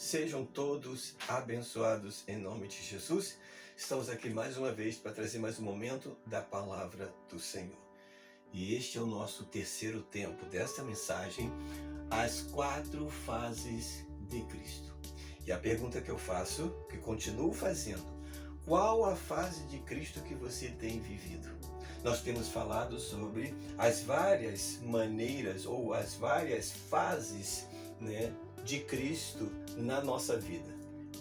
Sejam todos abençoados em nome de Jesus. Estamos aqui mais uma vez para trazer mais um momento da palavra do Senhor. E este é o nosso terceiro tempo desta mensagem, as 4 fases de Cristo. E a pergunta que eu faço, que continuo fazendo, qual a fase de Cristo que você tem vivido? Nós temos falado sobre as várias maneiras ou as várias fases, de Cristo na nossa vida.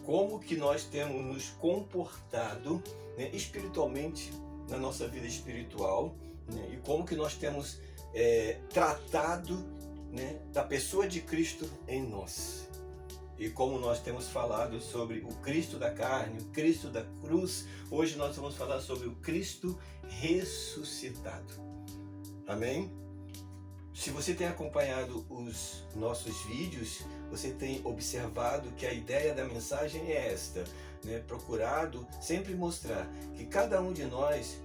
Como que nós temos nos comportado, espiritualmente na nossa vida espiritual, e como que nós temos tratado, da pessoa de Cristo em nós. E como nós temos falado sobre o Cristo da carne, o Cristo da cruz, hoje nós vamos falar sobre o Cristo ressuscitado. Amém? Se você tem acompanhado os nossos vídeos, você tem observado que a ideia da mensagem é esta, procurado sempre mostrar que cada um de nós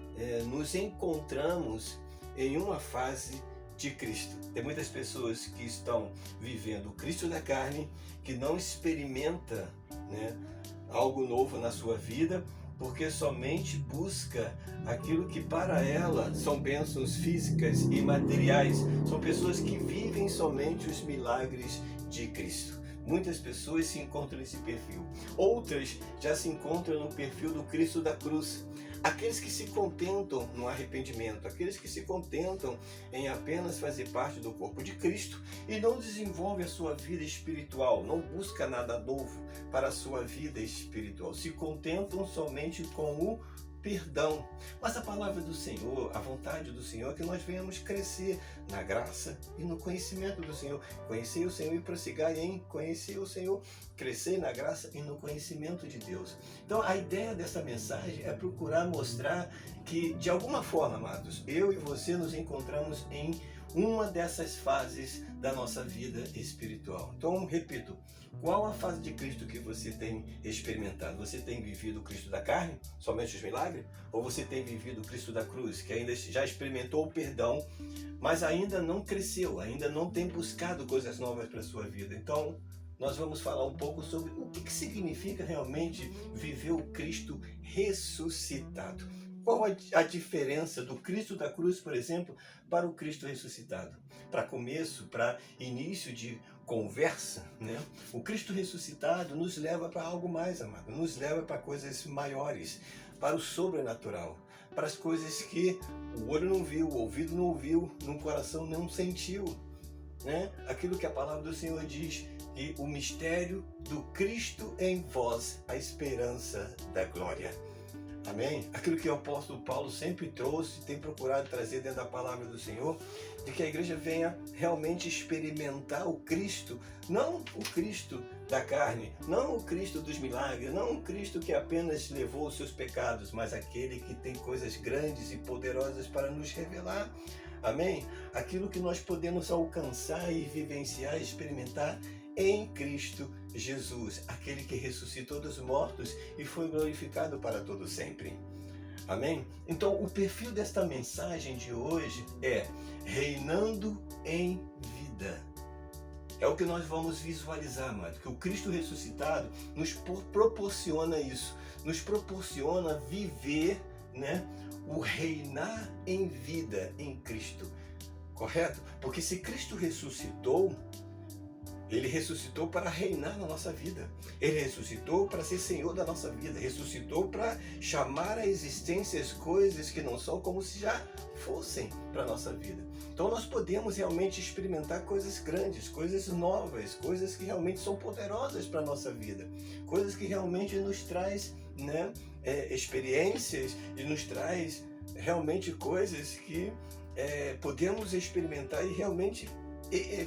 nos encontramos em uma fase de Cristo. Tem muitas pessoas que estão vivendo o Cristo da carne, que não experimenta, algo novo na sua vida, porque somente busca aquilo que para ela são bênçãos físicas e materiais. São pessoas que vivem somente os milagres de Cristo. Muitas pessoas se encontram nesse perfil. Outras já se encontram no perfil do Cristo da cruz. Aqueles que se contentam no arrependimento, aqueles que se contentam em apenas fazer parte do corpo de Cristo e não desenvolvem a sua vida espiritual, não busca nada novo para a sua vida espiritual, se contentam somente com o perdão. Mas a palavra do Senhor, a vontade do Senhor é que nós venhamos crescer na graça e no conhecimento do Senhor. Conhecer o Senhor e prosseguir em conhecer o Senhor, crescer na graça e no conhecimento de Deus. Então a ideia dessa mensagem é procurar mostrar que, de alguma forma, amados, eu e você nos encontramos em uma dessas fases da nossa vida espiritual. Então, repito, qual a fase de Cristo que você tem experimentado? Você tem vivido o Cristo da carne, somente os milagres? Ou você tem vivido o Cristo da cruz, que ainda já experimentou o perdão, mas ainda não cresceu, ainda não tem buscado coisas novas para a sua vida? Então, nós vamos falar um pouco sobre o que significa realmente viver o Cristo ressuscitado. Qual a diferença do Cristo da cruz, por exemplo, para o Cristo ressuscitado? Para começo, para início de conversa, o Cristo ressuscitado nos leva para algo mais, amado, nos leva para coisas maiores, para o sobrenatural, para as coisas que o olho não viu, o ouvido não ouviu, no coração não sentiu. Aquilo que a palavra do Senhor diz, que o mistério do Cristo em vós, a esperança da glória. Amém? Aquilo que o apóstolo Paulo sempre trouxe, tem procurado trazer dentro da palavra do Senhor, de que a igreja venha realmente experimentar o Cristo, não o Cristo da carne, não o Cristo dos milagres, não o Cristo que apenas levou os seus pecados, mas aquele que tem coisas grandes e poderosas para nos revelar. Amém? Aquilo que nós podemos alcançar e vivenciar e experimentar em Cristo Jesus, aquele que ressuscitou dos mortos e foi glorificado para todo sempre. Amém? Então, o perfil desta mensagem de hoje é reinando em vida. É o que nós vamos visualizar, amado, que o Cristo ressuscitado nos proporciona isso, nos proporciona viver, o reinar em vida em Cristo. Correto? Porque se Cristo ressuscitou, Ele ressuscitou para reinar na nossa vida. Ele ressuscitou para ser Senhor da nossa vida. Ressuscitou para chamar à existência as coisas que não são como se já fossem para a nossa vida. Então nós podemos realmente experimentar coisas grandes, coisas novas, coisas que realmente são poderosas para a nossa vida. Coisas que realmente nos traz experiências e nos traz realmente coisas que podemos experimentar e realmente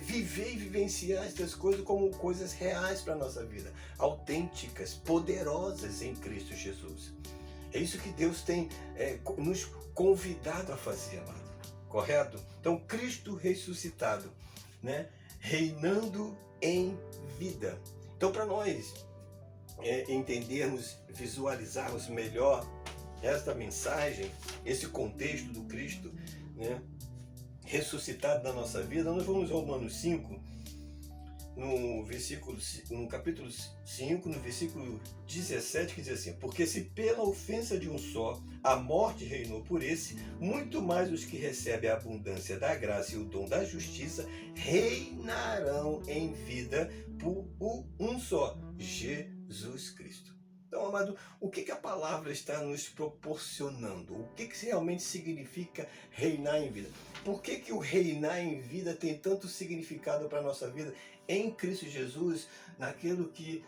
viver e vivenciar essas coisas como coisas reais para a nossa vida, autênticas, poderosas em Cristo Jesus. É isso que Deus tem nos convidado a fazer, amado. Correto? Então, Cristo ressuscitado, reinando em vida. Então, para nós entendermos, visualizarmos melhor esta mensagem, esse contexto do Cristo, ressuscitado na nossa vida, nós vamos a Romanos 5, no capítulo 5, no versículo 17, que diz assim: porque se pela ofensa de um só a morte reinou por esse, muito mais os que recebem a abundância da graça e o dom da justiça reinarão em vida por um só, Jesus Cristo. Então, amado, o que a palavra está nos proporcionando? O que realmente significa reinar em vida? Por que o reinar em vida tem tanto significado para a nossa vida em Cristo Jesus, naquilo que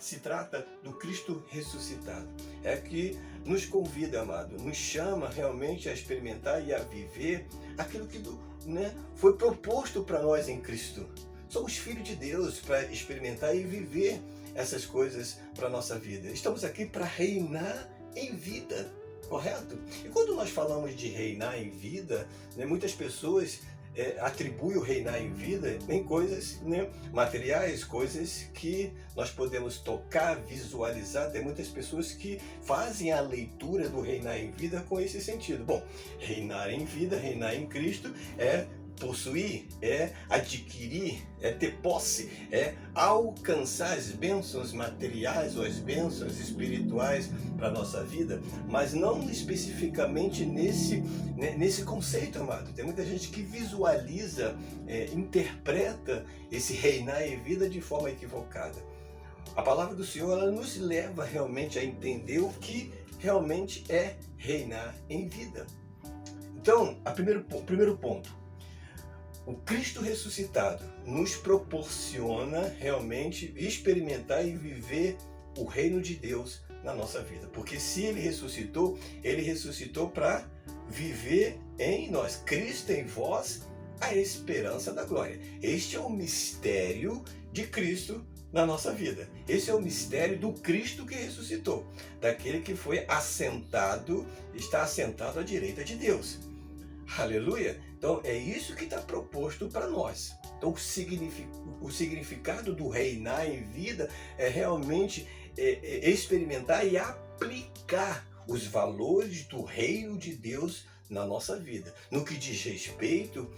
se trata do Cristo ressuscitado? É que nos convida, amado, nos chama realmente a experimentar e a viver aquilo que foi proposto para nós em Cristo. Somos filhos de Deus para experimentar e viver essas coisas para a nossa vida. Estamos aqui para reinar em vida, correto? E quando nós falamos de reinar em vida, muitas pessoas atribuem o reinar em vida em coisas materiais, coisas que nós podemos tocar, visualizar. Tem muitas pessoas que fazem a leitura do reinar em vida com esse sentido. Bom, reinar em vida, reinar em Cristo é possuir, é adquirir, é ter posse, é alcançar as bênçãos materiais ou as bênçãos espirituais para a nossa vida, mas não especificamente nesse conceito, amado. Tem muita gente que visualiza, interpreta esse reinar em vida de forma equivocada. A palavra do Senhor, ela nos leva realmente a entender o que realmente é reinar em vida. Então, o primeiro ponto: o Cristo ressuscitado nos proporciona realmente experimentar e viver o reino de Deus na nossa vida. Porque se Ele ressuscitou para viver em nós. Cristo em vós, a esperança da glória. Este é o mistério de Cristo na nossa vida. Esse é o mistério do Cristo que ressuscitou, daquele que foi está assentado à direita de Deus. Aleluia! Então é isso que está proposto para nós. Então o significado do reinar em vida é realmente experimentar e aplicar os valores do reino de Deus na nossa vida. No que diz respeito,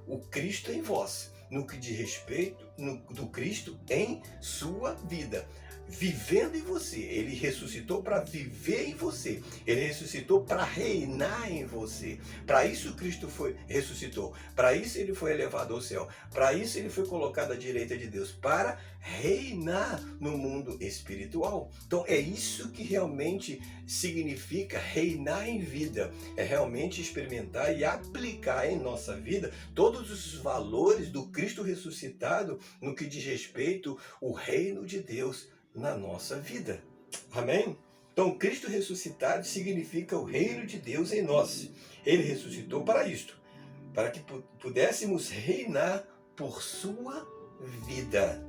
o Cristo em vós. No que diz respeito do Cristo em sua vida. Vivendo em você. Ele ressuscitou para viver em você. Ele ressuscitou para reinar em você. Para isso Cristo ressuscitou. Para isso ele foi elevado ao céu. Para isso ele foi colocado à direita de Deus. Para reinar no mundo espiritual. Então é isso que realmente significa reinar em vida. É realmente experimentar e aplicar em nossa vida todos os valores do Cristo ressuscitado no que diz respeito ao reino de Deus na nossa vida. Amém? Então, Cristo ressuscitado significa o reino de Deus em nós. Ele ressuscitou para isto, para que pudéssemos reinar por sua vida.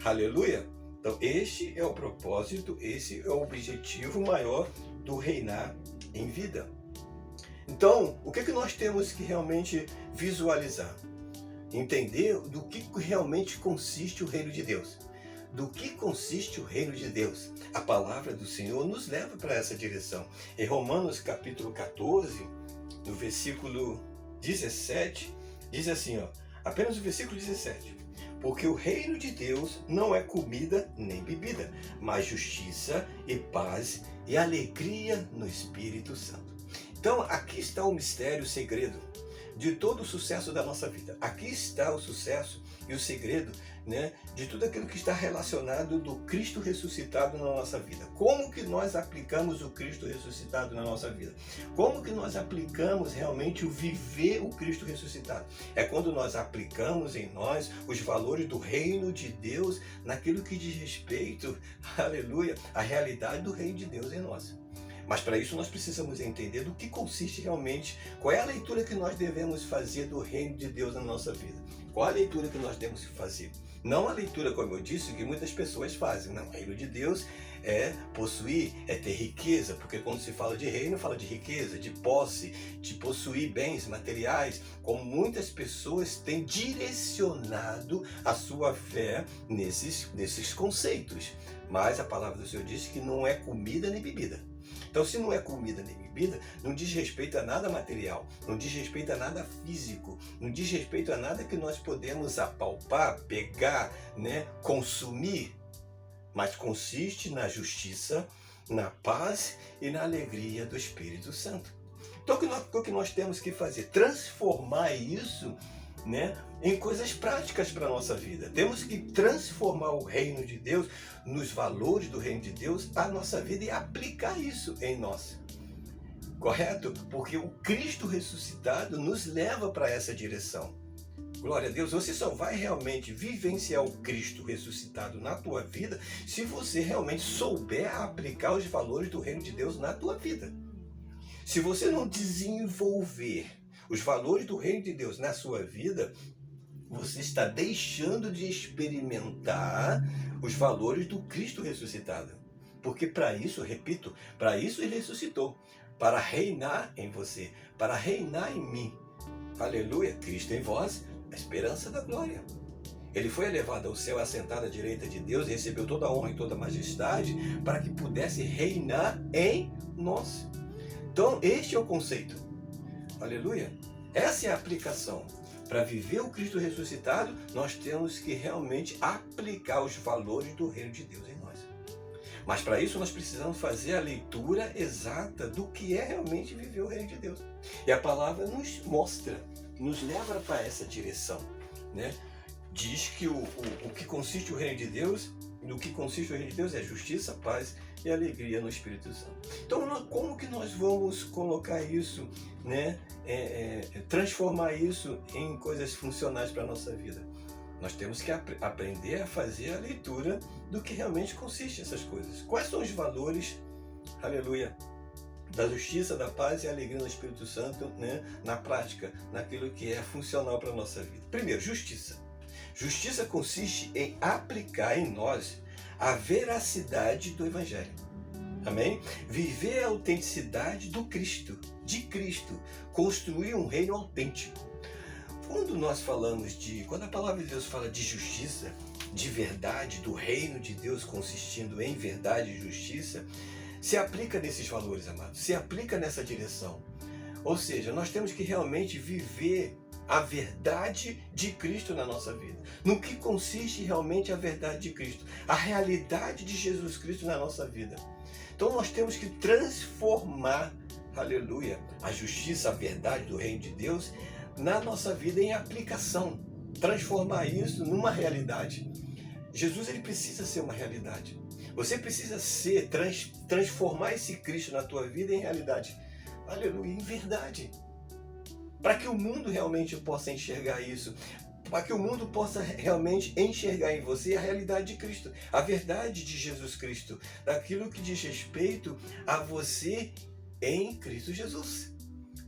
Aleluia! Então, este é o propósito, esse é o objetivo maior do reinar em vida. Então, o que nós temos que realmente visualizar? Entender do que realmente consiste o reino de Deus. Do que consiste o reino de Deus? A palavra do Senhor nos leva para essa direção. Em Romanos capítulo 14, no versículo 17, diz assim, apenas o versículo 17. Porque o reino de Deus não é comida nem bebida, mas justiça e paz e alegria no Espírito Santo. Então aqui está o mistério, o segredo de todo o sucesso da nossa vida. Aqui está o sucesso e o segredo, de tudo aquilo que está relacionado do Cristo ressuscitado na nossa vida. Como que nós aplicamos o Cristo ressuscitado na nossa vida? Como que nós aplicamos realmente o viver o Cristo ressuscitado? É quando nós aplicamos em nós os valores do reino de Deus naquilo que diz respeito, aleluia, à realidade do reino de Deus em nós. Mas para isso nós precisamos entender do que consiste realmente, qual é a leitura que nós devemos fazer do reino de Deus na nossa vida. Qual a leitura que nós devemos fazer? Não a leitura, como eu disse, que muitas pessoas fazem. Não, o reino de Deus é possuir, é ter riqueza, porque quando se fala de reino, fala de riqueza, de posse, de possuir bens materiais, como muitas pessoas têm direcionado a sua fé nesses conceitos. Mas a palavra do Senhor diz que não é comida nem bebida. Então, se não é comida nem bebida, não diz respeito a nada material, não diz respeito a nada físico, não diz respeito a nada que nós podemos apalpar, pegar, né, consumir, mas consiste na justiça, na paz e na alegria do Espírito Santo. Então, o que nós temos que fazer? Transformar isso, né, em coisas práticas para a nossa vida. Temos que transformar o reino de Deus, nos valores do reino de Deus, a nossa vida e aplicar isso em nós. Correto? Porque o Cristo ressuscitado nos leva para essa direção. Glória a Deus, você só vai realmente vivenciar o Cristo ressuscitado na tua vida se você realmente souber aplicar os valores do reino de Deus na tua vida. Se você não desenvolver os valores do reino de Deus na sua vida, você está deixando de experimentar os valores do Cristo ressuscitado. Porque para isso, repito, para isso ele ressuscitou, para reinar em você, para reinar em mim. Aleluia, Cristo em vós, a esperança da glória. Ele foi elevado ao céu, assentado à direita de Deus, e recebeu toda a honra e toda a majestade para que pudesse reinar em nós. Então, este é o conceito. Aleluia. Essa é a aplicação. Para viver o Cristo ressuscitado, nós temos que realmente aplicar os valores do reino de Deus em nós. Mas para isso nós precisamos fazer a leitura exata do que é realmente viver o reino de Deus. E a palavra nos mostra, nos leva para essa direção, né? Diz que o que consiste o reino de Deus, no que consiste o reino de Deus é justiça, paz e alegria no Espírito Santo. Então, como que nós vamos colocar isso, né? Transformar isso em coisas funcionais para a nossa vida? Nós temos que aprender a fazer a leitura do que realmente consiste essas coisas. Quais são os valores, aleluia, da justiça, da paz e alegria no Espírito Santo, né? Na prática, naquilo que é funcional para a nossa vida. Primeiro, justiça. Justiça consiste em aplicar em nós a veracidade do Evangelho. Amém? Viver a autenticidade do Cristo, de Cristo. Construir um reino autêntico. Quando a palavra de Deus fala de justiça, de verdade, do reino de Deus consistindo em verdade e justiça, se aplica nesses valores, amados, se aplica nessa direção. Ou seja, nós temos que realmente viver a verdade de Cristo na nossa vida. No que consiste realmente a verdade de Cristo? A realidade de Jesus Cristo na nossa vida. Então nós temos que transformar, aleluia, a justiça, a verdade do reino de Deus na nossa vida em aplicação. Transformar isso numa realidade. Jesus, ele precisa ser uma realidade. Você precisa transformar esse Cristo na tua vida em realidade. Aleluia, em verdade. Para que o mundo realmente possa enxergar isso. Para que o mundo possa realmente enxergar em você a realidade de Cristo. A verdade de Jesus Cristo. Daquilo que diz respeito a você em Cristo Jesus.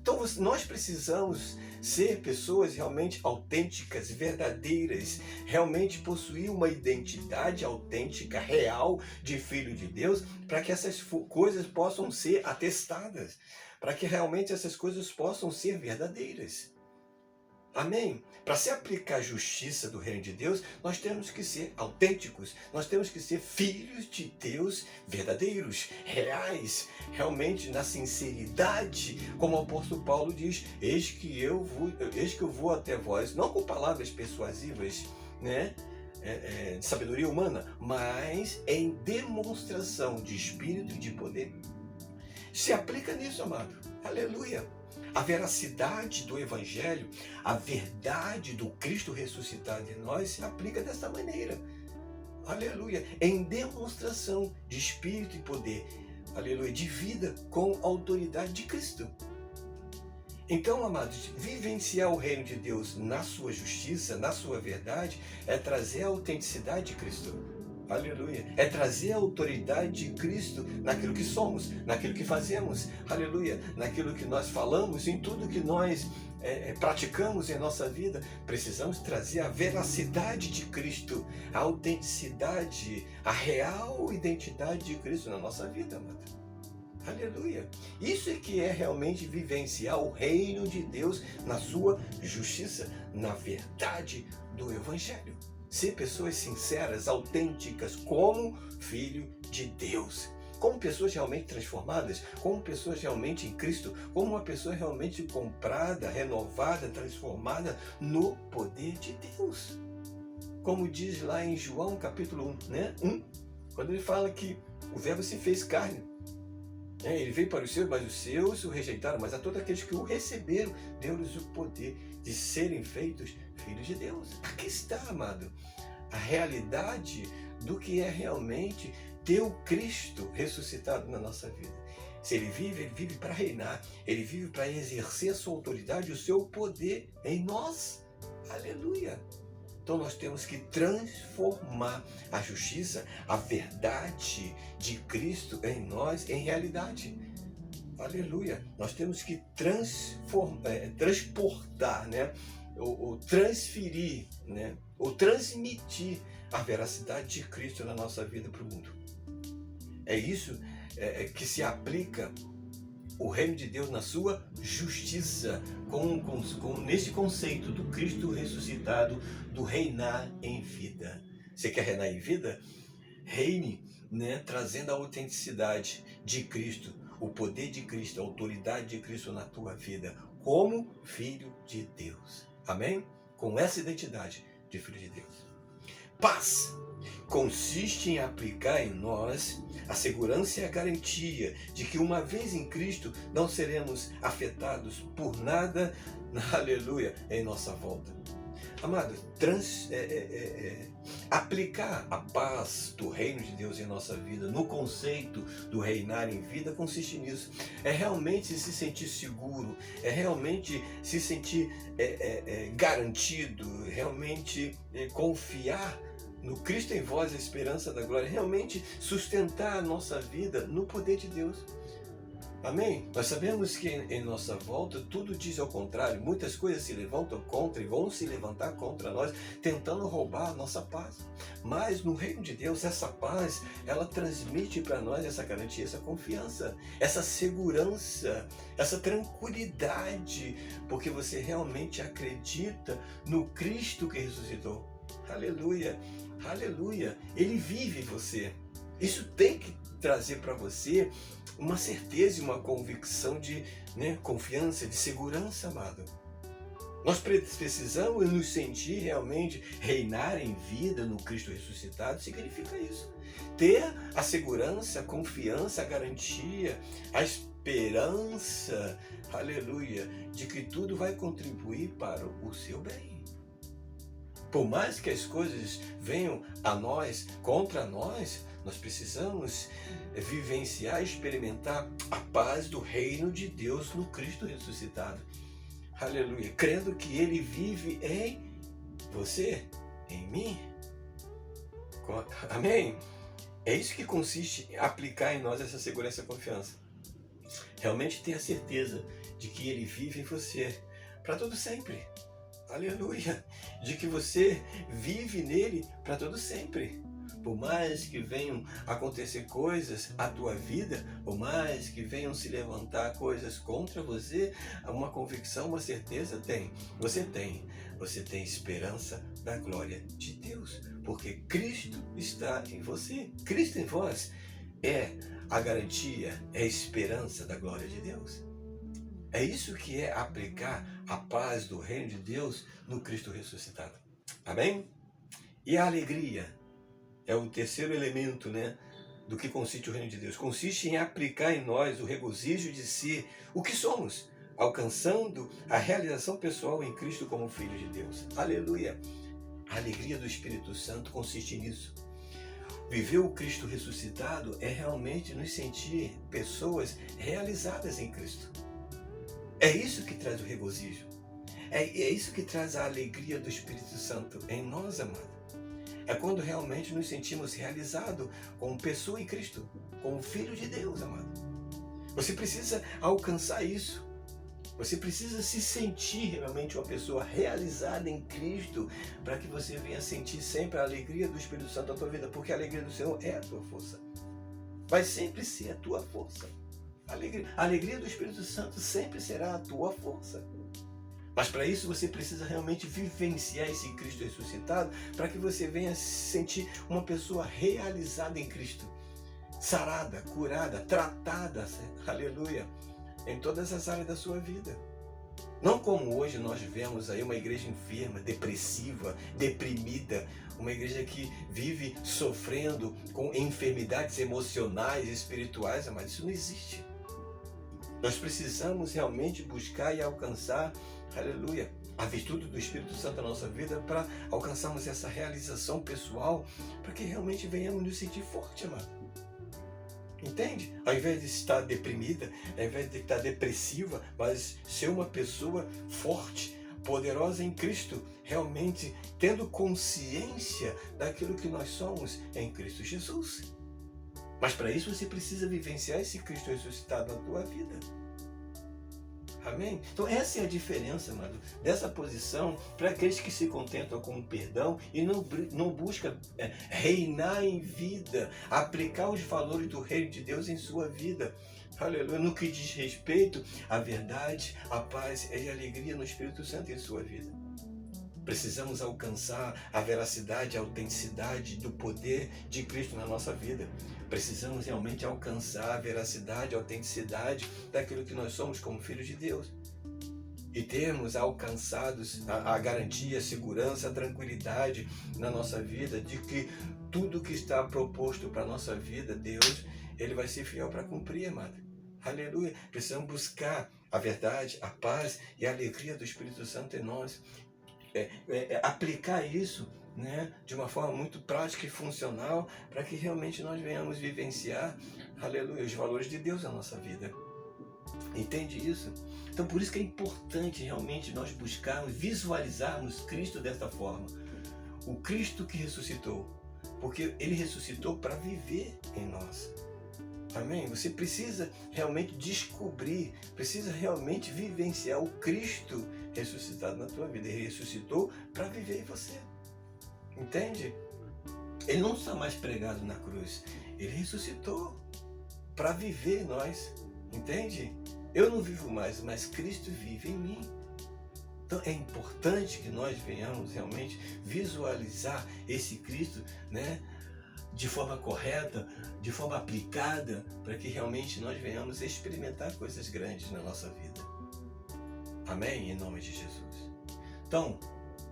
Então nós precisamos ser pessoas realmente autênticas, verdadeiras, realmente possuir uma identidade autêntica, real de filho de Deus, para que essas coisas possam ser atestadas, para que realmente essas coisas possam ser verdadeiras. Amém? Para se aplicar a justiça do reino de Deus, nós temos que ser autênticos, nós temos que ser filhos de Deus verdadeiros, reais, realmente na sinceridade, como o apóstolo Paulo diz, eis que eu vou até vós, não com palavras persuasivas, né? De sabedoria humana, mas em demonstração de espírito e de poder. Se aplica nisso, amado. Aleluia. A veracidade do Evangelho, a verdade do Cristo ressuscitado em nós se aplica dessa maneira. Aleluia. Em demonstração de espírito e poder. Aleluia. De vida com a autoridade de Cristo. Então, amados, vivenciar o reino de Deus na sua justiça, na sua verdade, é trazer a autenticidade de Cristo. Aleluia. É trazer a autoridade de Cristo naquilo que somos, naquilo que fazemos. Aleluia. Naquilo que nós falamos, em tudo que nós praticamos em nossa vida. Precisamos trazer a veracidade de Cristo, a autenticidade, a real identidade de Cristo na nossa vida, amado. Aleluia. Isso é que é realmente vivenciar o reino de Deus na sua justiça, na verdade do Evangelho. Ser pessoas sinceras, autênticas, como filho de Deus. como pessoas realmente transformadas, como pessoas realmente em Cristo, como uma pessoa realmente comprada, renovada, transformada no poder de Deus. Como diz lá em João capítulo 1, né? Quando ele fala que o verbo se fez carne. Ele veio para os seus, mas os seus o rejeitaram, mas a todos aqueles que o receberam, deu-lhes o poder de serem feitos filhos de Deus. Aqui está, amado, a realidade do que é realmente ter o Cristo ressuscitado na nossa vida. Se ele vive para reinar, ele vive para exercer a sua autoridade, o seu poder em nós. Aleluia! Então nós temos que transformar a justiça, a verdade de Cristo em nós em realidade. Aleluia! Nós temos que transportar, né? Ou transferir, né? Ou transmitir a veracidade de Cristo na nossa vida para o mundo. É isso que se aplica o reino de Deus na sua justiça, nesse conceito do Cristo ressuscitado, do reinar em vida. Você quer reinar em vida? Reine, né, trazendo a autenticidade de Cristo, o poder de Cristo, a autoridade de Cristo na tua vida, como filho de Deus. Amém? Com essa identidade de filho de Deus. Paz consiste em aplicar em nós a segurança e a garantia de que uma vez em Cristo não seremos afetados por nada, aleluia, em nossa volta. Amado, aplicar a paz do reino de Deus em nossa vida, no conceito do reinar em vida, consiste nisso. É realmente se sentir seguro, é realmente se sentir garantido, realmente confiar no Cristo em vós, a esperança da glória, realmente sustentar a nossa vida no poder de Deus. Amém? Nós sabemos que em nossa volta tudo diz ao contrário, muitas coisas se levantam contra e vão se levantar contra nós, tentando roubar a nossa paz. Mas no reino de Deus, essa paz, ela transmite para nós essa garantia, essa confiança, essa segurança, essa tranquilidade, porque você realmente acredita no Cristo que ressuscitou. Aleluia, aleluia, Ele vive em você. Isso tem que trazer para você uma certeza e uma convicção de confiança, de segurança, amado. Nós precisamos nos sentir realmente reinar em vida no Cristo ressuscitado. Significa isso. Ter a segurança, a confiança, a garantia, a esperança, aleluia, de que tudo vai contribuir para o seu bem. Por mais que as coisas venham a nós, contra nós, nós precisamos vivenciar, experimentar a paz do reino de Deus no Cristo ressuscitado. Aleluia. Crendo que Ele vive em você, em mim. Amém? É isso que consiste em aplicar em nós essa segurança e confiança. Realmente ter a certeza de que Ele vive em você para todo sempre. Aleluia. De que você vive nele para todo sempre. Por mais que venham acontecer coisas à tua vida, por mais que venham se levantar coisas contra você, uma convicção, uma certeza tem. Você tem esperança da glória de Deus, porque Cristo está em você. Cristo em vós é a garantia, é a esperança da glória de Deus. É isso que é aplicar a paz do reino de Deus no Cristo ressuscitado. Amém? E a alegria é o terceiro elemento, do que consiste o reino de Deus. Consiste em aplicar em nós o regozijo de ser o que somos, alcançando a realização pessoal em Cristo como filho de Deus. Aleluia! A alegria do Espírito Santo consiste nisso. Viver o Cristo ressuscitado é realmente nos sentir pessoas realizadas em Cristo. É isso que traz o regozijo. É isso que traz a alegria do Espírito Santo em nós, amado. É quando realmente nos sentimos realizados como pessoa em Cristo, como filho de Deus, amado. Você precisa alcançar isso. Você precisa se sentir realmente uma pessoa realizada em Cristo, para que você venha sentir sempre a alegria do Espírito Santo na tua vida, porque a alegria do Senhor é a tua força. Vai sempre ser a tua força. A alegria do Espírito Santo sempre será a tua força. Mas para isso você precisa realmente vivenciar esse Cristo ressuscitado, para que você venha se sentir uma pessoa realizada em Cristo. sarada, curada, tratada, aleluia, em todas as áreas da sua vida. Não como hoje nós vemos aí uma igreja enferma, depressiva, deprimida, uma igreja que vive sofrendo com enfermidades emocionais, espirituais, mas isso não existe. Nós precisamos realmente buscar e alcançar, aleluia, a virtude do Espírito Santo na nossa vida para alcançarmos essa realização pessoal, para que realmente venhamos nos sentir forte, amado. Entende? Ao invés de estar deprimida, ao invés de estar depressiva, mas ser uma pessoa forte, poderosa em Cristo, realmente tendo consciência daquilo que nós somos em Cristo Jesus. Mas para isso você precisa vivenciar esse Cristo ressuscitado na tua vida. Amém? Então essa é a diferença, amado, dessa posição para aqueles que se contentam com o perdão e não buscam reinar em vida, aplicar os valores do reino de Deus em sua vida. Aleluia, no que diz respeito à verdade, à paz e à alegria no Espírito Santo em sua vida. Precisamos alcançar a veracidade, a autenticidade do poder de Cristo na nossa vida. Precisamos realmente alcançar a veracidade, a autenticidade daquilo que nós somos como filhos de Deus. E termos alcançados a garantia, a segurança, a tranquilidade na nossa vida de que tudo que está proposto para a nossa vida, Deus, Ele vai ser fiel para cumprir, amado. Aleluia. Precisamos buscar a verdade, a paz e a alegria do Espírito Santo em nós. Aplicar isso, né, de uma forma muito prática e funcional para que realmente nós venhamos vivenciar, aleluia, os valores de Deus na nossa vida. Entende isso? Então por isso que é importante realmente nós buscarmos, visualizarmos Cristo dessa forma. O Cristo que ressuscitou, porque Ele ressuscitou para viver em nós. Amém? Você precisa realmente descobrir, precisa realmente vivenciar o Cristo ressuscitado na tua vida. Ele ressuscitou para viver em você. Entende? Ele não está mais pregado na cruz. Ele ressuscitou para viver em nós. Entende? Eu não vivo mais, mas Cristo vive em mim. Então é importante que nós venhamos realmente visualizar esse Cristo, né, de forma correta, de forma aplicada, para que realmente nós venhamos experimentar coisas grandes na nossa vida. Amém? Em nome de Jesus. Então,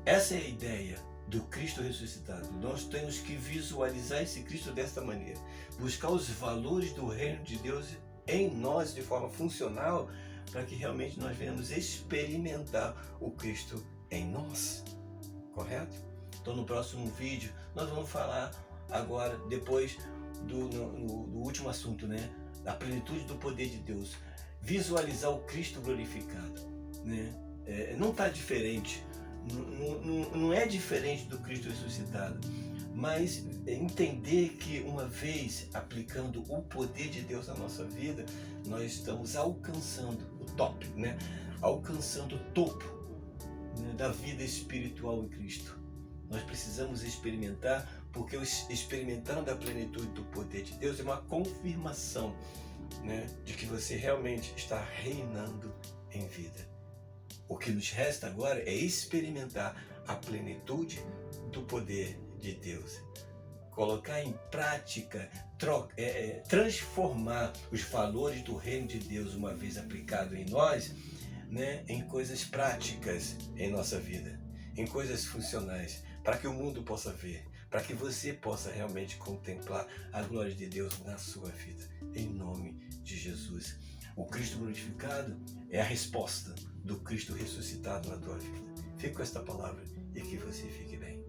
essa é a ideia do Cristo ressuscitado. Nós temos que visualizar esse Cristo desta maneira. Buscar os valores do reino de Deus em nós de forma funcional, para que realmente nós venhamos experimentar o Cristo em nós. Correto? Então, no próximo vídeo, nós vamos falar agora, depois do último assunto, né? Da plenitude do poder de Deus. Visualizar o Cristo glorificado, né? Não está diferente, não é diferente do Cristo ressuscitado, mas entender que uma vez aplicando o poder de Deus na nossa vida, nós estamos alcançando o top, né? Alcançando o topo, né, da vida espiritual em Cristo. Nós precisamos experimentar, porque experimentando a plenitude do poder de Deus é uma confirmação, né, de que você realmente está reinando em vida. O que nos resta agora é experimentar a plenitude do poder de Deus. Colocar em prática, transformar os valores do reino de Deus, uma vez aplicado em nós, né, em coisas práticas em nossa vida, em coisas funcionais, para que o mundo possa ver, para que você possa realmente contemplar a glória de Deus na sua vida, em nome de Jesus. O Cristo glorificado é a resposta do Cristo ressuscitado na tua vida. Fique com esta palavra e que você fique bem.